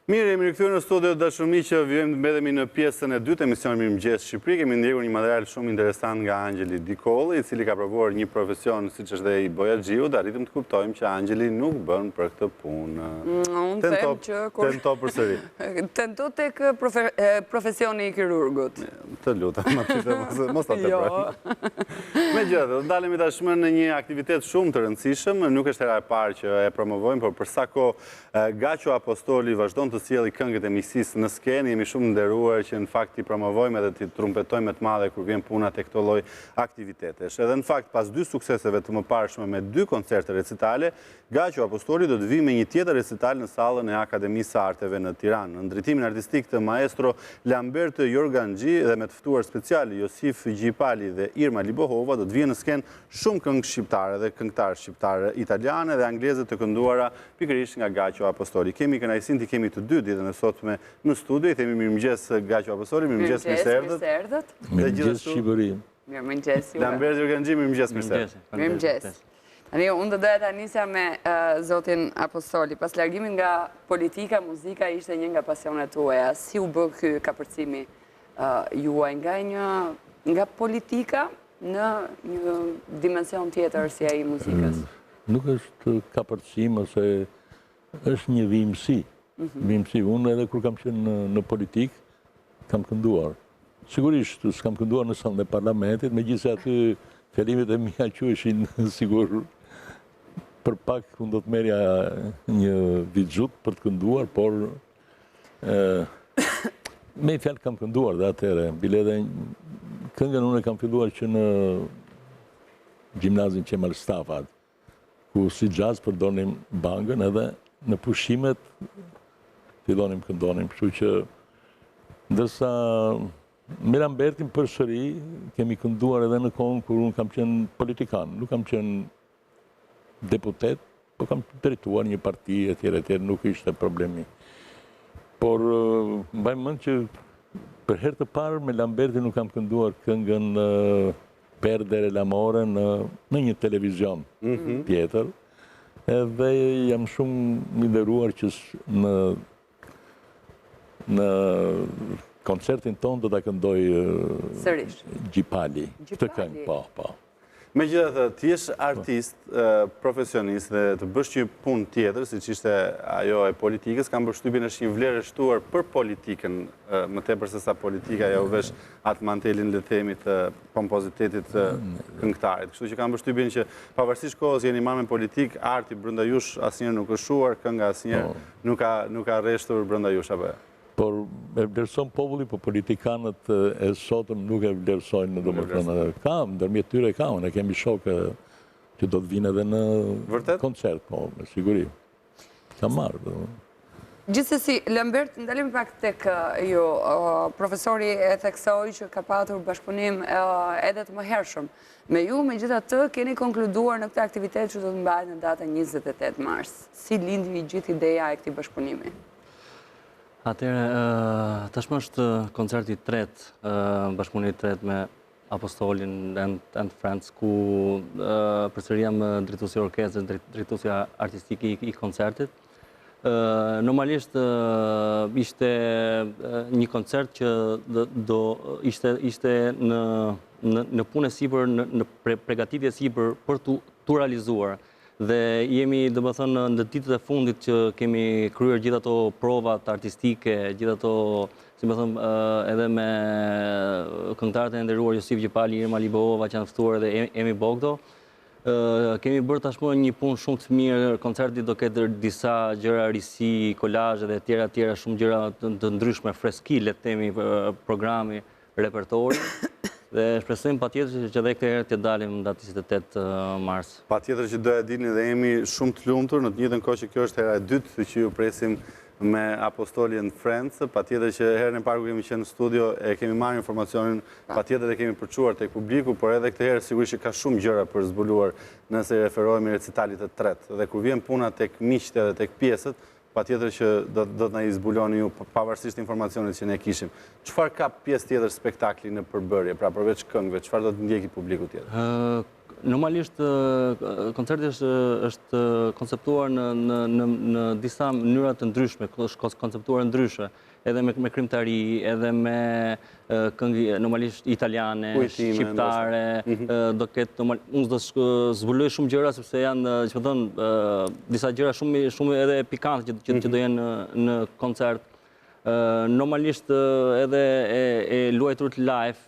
Mirë, jemi rikthyer në studio dashurmi që vijmë të mbledhemi në pjesën e dytë të emisionit Mirëmëngjes Shqipëri. Kemi ndjekur një material shumë interesant nga Angjeli Dikolli, i cili ka provuar një profesion siç është dhe i Bojaxhiu, dhe arritëm të kuptojmë që Angjeli nuk bën për këtë punë. Unë them që kur tento përsëri. Tento tek profesioni i kirurgut. Të lutem, mos ta teproj. Megjithatë, ndalemi tashmë në një aktivitet shumë të rëndësishëm, nuk është hera e parë që e promovojmë, por për sa kohë Gaço Apostoli vazhdon të sjellë këngët e miqësisë në skenë, jemi shumë nderuar që në fakt i promovojmë edhe të trumpetojmë të madhe kur vjen puna tek këto lloj aktivitetesh. Edhe në fakt pas dy sukseseve të mëparshme me 2 koncerte recitale, Gaço Apostoli do të vijë me një tjetër recital në sallën e Akademisë së Arteve në Tiranë. Në ndritimin artistik të maestro Lambert Jorganxhi dhe me të ftuar special Josif Gjipali dhe Irma Libohova do të vijë në skenë shumë këngë shqiptare dhe këngëtarë shqiptare italiane dhe angleze të kënduara pikërisht nga Gaço Apostoli. Kemi kënaqësinë të kemi të dy ditën e sotme në studio, i themi mirëmëngjes Gaço Apostoli, mirëmëngjes mirëserdhët. Mirëmëngjes Shqipëri. Mirëmëngjes juve. Lambert Jorganxhi, mirëmëngjes mirëserdhët. Mirëmëngjes. Tani unë do doja ta nisja me zotin Apostoli. Pas largimit nga politika, muzika ishte një nga pasionet tuaja. Si u bë ky kapërcimi juaj nga politika në një dimension tjetër si ai muzikës? Nuk është kapërcim ose është një vimësi. Vimësi. Unë edhe kur kam qenë në politik, kam kënduar. Sigurisht, s'kam kënduar në sallën e parlamentit, megjithëse aty fjalimet e mia quheshin sigur për pak unë do të merja një vixhut për të kënduar, por me i fjalë kam kënduar dhe atëherë. Bile edhe këngën unë e kam filluar që në gjimnazin Qemal Stafat, ku si jazz përdonim bangën edhe në pushimet fillonim këndonim, kështu që ndërsa me Lambertin përsëri kemi kënduar edhe në kohën kur unë kam qenë politikan, nuk kam qenë deputet, po kam drejtuar një parti etj, nuk ishte problemi. Por mbaj mend që për herë të parë me Lambertin nuk kam kënduar këngën Perdere l'amore në një televizion tjetër. Edhe jam shumë i nderuar që në koncertin ton do ta këndoj Gjipali. Këtë këngë, po. Megjithatë, ti je artist, profesionist dhe të bësh një punë tjetër, siç ishte ajo e politikës, kam përshtypjen është një vlerë e shtuar për politikën, më tepër se sa politika ja u vesh atë mantelin le të themi të pompozitetit të këngëtarit. Kështu që kam përshtypjen që pavarësisht kohës jeni marrë me politik, arti brenda jush asnjëherë nuk është shuar, kënga asnjëherë nuk ka rreshtur brenda jush apo. Por e vlerëson populli, po politikanët e sotëm nuk e vlerësojnë, domethënë kam, ndërmjet tyre kam, ne kemi shokë që do të vinë edhe në koncert, po, me siguri. Kam marrë. Gjithsesi, Lambert, ndalim pak tek ju, profesori e theksoi që ka patur bashkëpunim edhe të mëhershëm me ju, megjithatë keni konkluduar në këtë aktivitet që do të mbahet në datën 28 mars. Si lindi gjithë ideja e këtij bashkëpunimi? Atëherë, tashmë është koncerti i tretë, bashkëpunimi i tretë me Apostolin and Friends, ku përsëri jam drejtuesi i orkestrës, drejtuesi artistik i koncertit. Normalisht ishte një koncert që ishte në punë sipër, në përgatitje sipër për tu realizuar. Dhe jemi, domethënë, në ditët e fundit që kemi kryer gjithë ato provat artistike, gjithë ato, si më thëmë, edhe me këngëtarët e nderuar Josif Gjipali, Irma Libohova që janë ftuar dhe Emi Bogdo. Kemi bërë tashmë një punë shumë të mirë, koncerti do ketë disa gjëra risi, kolazhe dhe tjera, shumë gjëra të ndryshme, freski, le të themi, programi, repertori. Dhe shpresojmë patjetër që edhe këtë herë të dalim në datën 28 mars. Patjetër që doja dini dhe jemi shumë të lumtur në të njëjtën kohë që kjo është hera e dytë që ju presim me Apostoli and Friends. Patjetër që herën e parë kur kemi qenë në studio e kemi marrë informacionin, patjetër e kemi përçuar tek publiku, por edhe këtë herë sigurisht që ka shumë gjëra për zbuluar nëse i referohemi recitalit të tretë. Dhe kur vjen puna tek miqtë edhe tek pjesët, patjetër që do të na i zbuloni ju pavarësisht informacionit që ne kishim. Çfarë ka pjesë tjetër spektakli në përbërje, pra përveç këngëve, çfarë do të ndjeki publiku tjetër? Normalisht, koncerti është konceptuar në disa mënyra të ndryshme, është konceptuar ndryshe, edhe me krimtari, edhe me këngë normalisht italiane, shqiptare, do ketë, unë do zbuloj shumë gjëra, sepse janë, që më thënë, disa gjëra shumë edhe pikante që do jenë në koncert. Normalisht edhe e luajtur live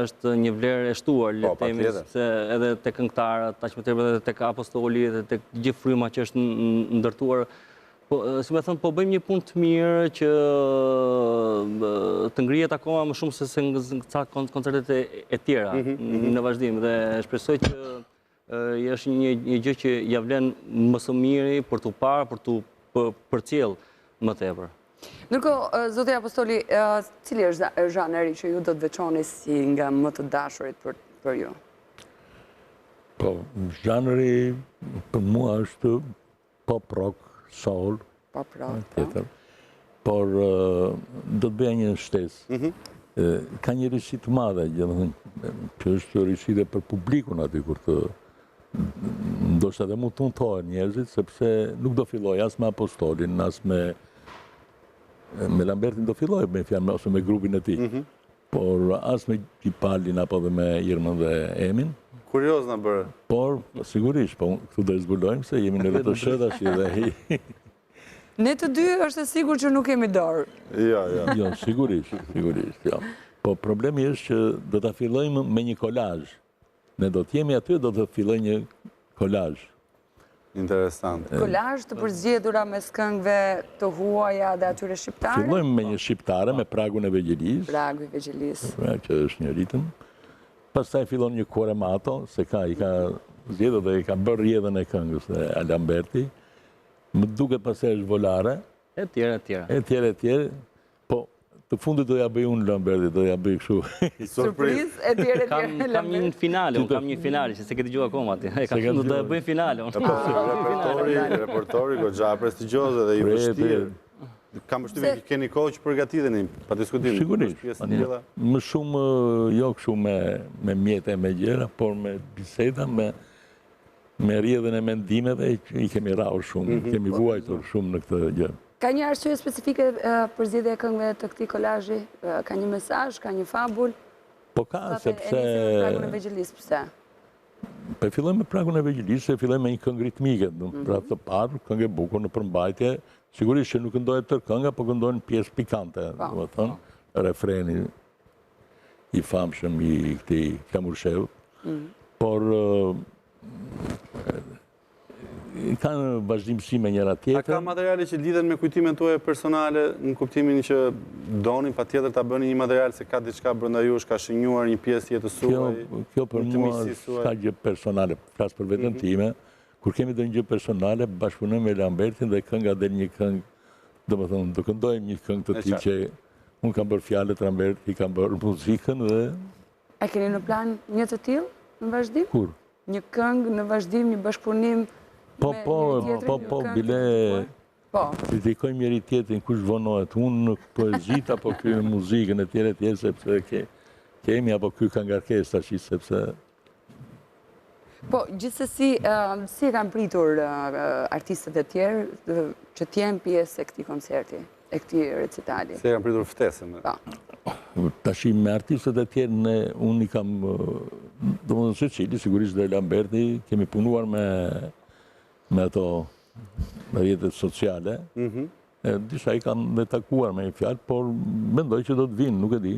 është një vlerë e shtuar, le të themi, sepse edhe tek këngëtarët, aq më tepër edhe tek apostoli, edhe tek gjithë fryma që është ndërtuar. Si me thënë, po bëjmë një punë të mirë që të ngrihet akoma më shumë se ca koncertet e tjera në vazhdim, dhe shpresoj që është një gjë që ja vlen më së miri për t'u parë, për t'u përcjell më tepër. Ndërkohë, zoti Apostoli, cili është zhanri që ju do të veçoni si nga më të dashurit për ju? Po, zhanri për mua është pop rock, soul, Pop rock, tjetër. Por do të bëja një shtesë. Ka një risi të madhe, që është risi dhe për publikun aty, kur të ndoshta dhe mund të humbtohen njerëzit, sepse nuk do filloj as me Apostolin, as me Lambertin do filloj me fjalë ose me grupin e tij. Por as me Gjipalin apo dhe me Irmën dhe Emin. Kurioz na bërë. Por sigurisht, po këtu do të zbulojmë se jemi në vetë shëdash dhe Ne të dy është e sigurt që nuk kemi dorë. Jo, sigurisht, jo. Po problemi është që do ta fillojmë me një kolazh. Ne do të jemi aty, do të fillojmë një kolazh. Interesant. Kolazh të përzgjedhura mes këngëve të huaja dhe atyre shqiptare? Fillojmë me një shqiptare, me Pragun e Vegjelis. Pragu i Vegjelis. Që është një ritëm. Pastaj fillon një koremato, se i ka zgjedhur dhe i ka bërë rrjedhën e këngës e Lamberti. Më duket pastaj është volare. E tjera. Po, të fundit do ja bëj unë Lamberti, do ja bëj kështu. Surprizë e tjera. Kam një finale, që se ke dëgjuar akoma aty. Do të bëjmë finale. Repertori goxha prestigjioze dhe i vështirë. Kam përshtypjen që keni kohë që përgatiteni, pa diskutim. Sigurisht. Më shumë, jo kështu me mjete e me gjëra, por me biseda, me rrjedhën e mendimeve, i kemi rrahur shumë, kemi vuajtur shumë në këtë gjë. Ka një arsye specifike për zgjedhje e këngëve të këtij kolazhi? Ka një mesazh, ka një fabul? Po ka, sepse... Pragun e Vegjelis, pse? Po fillojmë me Pragun e Vegjelis, fillojmë me një këngë ritmike, pra të parë, këngë e bukur në përmbajtje. Sigurisht që nuk këndohet tërë kënga, po këndohen pjesë pikante, do të thonë, refreni i famshëm i këtij Kamursheut. Por kanë vazhdimësi me njëra tjetër. A ka materiale që lidhen me kujtimet tuaja personale, në kuptimin që doni patjetër ta bëni një material se ka diçka brenda jush, ka shënjuar një pjesë jetës suaj? Kjo për mua ka gjë personale, flas për veten time. Kur kemi ndonjë gjë personale, bashkëpunojmë me Lambertin dhe kënga del një këngë, domethënë do këndojmë një këngë të tillë që unë kam bërë fjalët, Lamberti kam bërë muzikën dhe... A keni në plan një të tillë në vazhdim? Kur? Një këngë në vazhdim, një bashkëpunim? Po, bile... Kritikojmë njëri tjetrin kush vonohet, unë në poezit apo ky në muzikën e tjerë, sepse kemi apo ky ka ngarkesë tash, sepse... Po, gjithsesi, si e kanë pritur artistët e tjerë që t'jenë pjesë e këtij koncerti, e këtij recitali? Si e kanë pritur ftesën? Tash me artistët e tjerë unë i kam, domethënë secili, sigurisht dhe Lamberti, kemi punuar me ato rrjetet sociale. Disa i kam dhe takuar me një fjalë, por mendoj që do të vinë, nuk e di.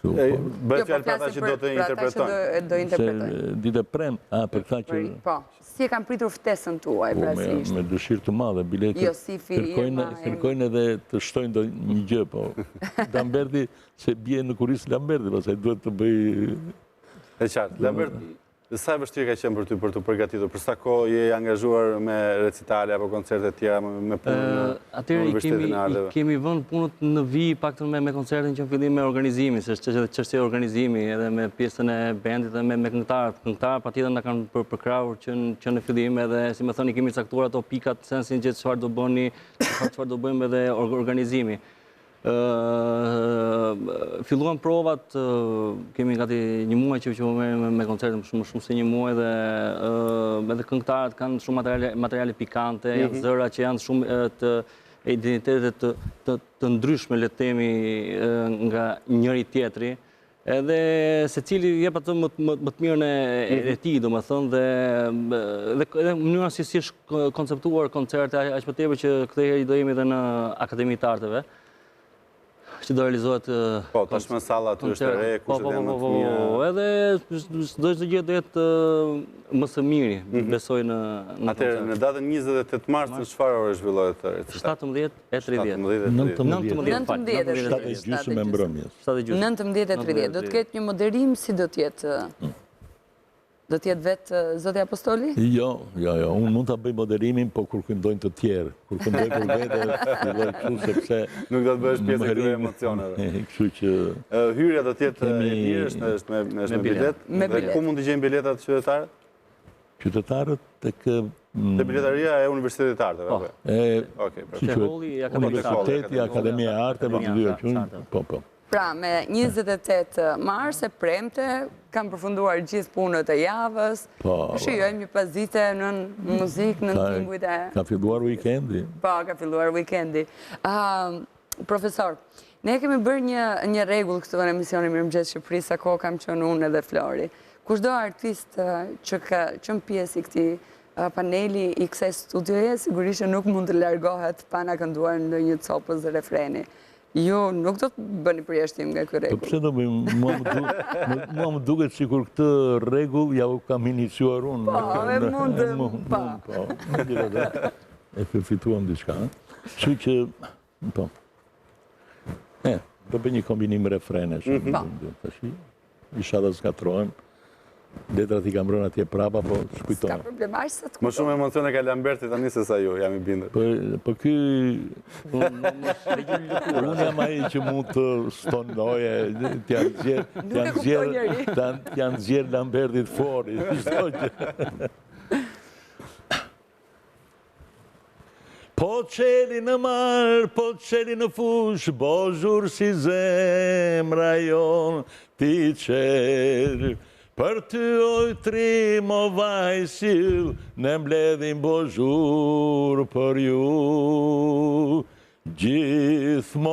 Bëhet fjalë për ata që do të interpretojnë. Ditë prem, për këta që... Po, si e kanë pritur ftesën tuaj, brasisht? Me dëshirë të madhe, kërkojnë edhe të shtojnë një gjë, po. Lamberti, se bje në kurisë Lamberti, pasaj duhet të bëj... E qartë, Lamberti, sa e vështirë ka qenë për ty për të përgatitur? Për sa kohë je angazhuar me recitale apo koncerte tjera, me punën në Universitetin e Arteve? Kemi vënë punët në vijë paktën me koncertin që në fillim me organizimin, se është çështje organizimi, edhe me pjesën e bendit dhe me këngëtarët. Këngëtarët patjetër na kanë përkrahur që në fillim, edhe si më thoni kemi caktuar ato pikat në sensin që çfarë do bëni, çfarë do bëjmë edhe organizimi. Filluan provat, kemi gati një muaj që me koncertëm shumë se një muaj dhe edhe këngëtarët kanë shumë materiale pikante, janë zëra që janë shumë të identitetet të ndryshme, le të themi, nga njëri tjetri. Edhe se cili jep atë më të mirën e tij, domethënë, dhe mënyra si është konceptuar koncerti, aq më tepër që këtë herë do jemi edhe në Akademinë të Arteve, që do realizohet Po, tashmë salla aty është e re, kushtet janë më të mira. Edhe çdo gjë do jetë më së miri, besoj në Atëherë, në datën 28 mars në çfarë ore zhvillohet recitali? 17:30. 7:30 me mbrëmjes. 19:30. Do të ketë një moderim, si do të jetë? Do të jetë vetë Zoti Apostoli? Jo, unë mund ta bëj moderimin, po kur këndojnë të tjerë. Kur këndoj për vete, filloj kështu sepse nuk do të bëhesh pjesë e këtyre emocioneve. Kështu që hyrja do të jetë e lirë, është me bilet. Dhe ku mund të gjejnë biletat qytetarët? Qytetarët tek Te biletaria e Universitetit të Arteve. Universiteti, Akademia e Arteve, të dyja qenë. Po. Pra, me 28 mars e premte, kam përfunduar gjithë punët e javës, shijojmë një pazite në muzikë, në tingujt e... Ka filluar weekendi. Po, ka filluar weekendi. Profesor, ne kemi bërë një rregull këtu në emisionin Mirëmëngjes Shqipëri, sa kohë kam qenë unë edhe Flori. Kushdo artist që ka qenë pjesë i këtij paneli i kësaj studioje, sigurisht nuk mund të largohet pa na kënduar ndonjë copës dhe refreni. Ju nuk do të bëni përjashtim nga ky rregull. Po pse do bëjmë? Mua më duket sikur këtë rregull ja u kam iniciuar unë. Po, e përfituam diçka. Kështu që, po. Do bëj një kombinim refrenesh. Isha dhe zgatrohem. Letrat I kam rënë atje prapa, po shkujtojnë. Ska problemash se të Më shumë emocione ka Lamberti tani se sa ju, jam I bindur. Po ky... Unë jam ai që mund të stonoje, t'janë zjerë Lambertit fori. Po qeli në marë, po qeli në fush, bozhur si zemra jon, ti qelë. Për ty ojtri mo vajsil, ne mbledhim bozhur për ju, gjithmon.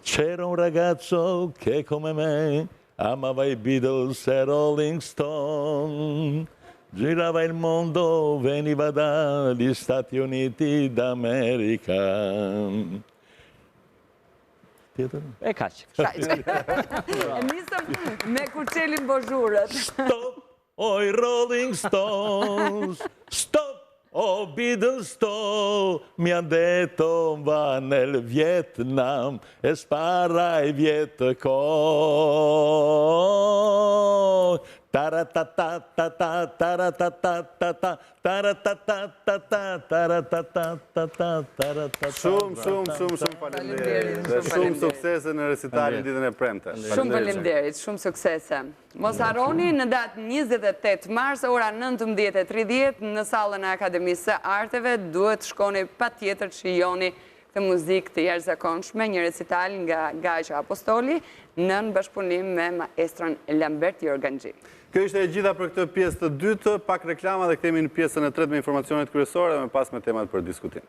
C'era un ragazzo che come me amava I Beatles e Rolling Stone. Girava il mondo, veniva dagli Stati Uniti d'America. Tjetër? E kaq. Nisëm me kur çelin bozhurët. Stop, oj Rolling Stones, stop, o Beatles, stop, mi han detto va nel Vietnam e spara I Vietcong. Taratatata, taratatata, taratatata, taratatata. Shumë faleminderit. Dhe shumë suksese në recitalin ditën e premte. Shumë faleminderit, shumë suksese. Mos harroni në datë 28 mars, ora 19:30 në sallën e Akademisë së Arteve, duhet shkoni patjetër të shijoni këtë muzikë të jashtëzakonshme, një recital nga Gaço Apostoli në bashkëpunim me maestron Lambert Jorganxhi. Kjo ishte e gjitha për këtë pjesë të dytë, pak reklama dhe kthehemi në pjesën e tretë me informacionet kryesore dhe më pas me temat për diskutim.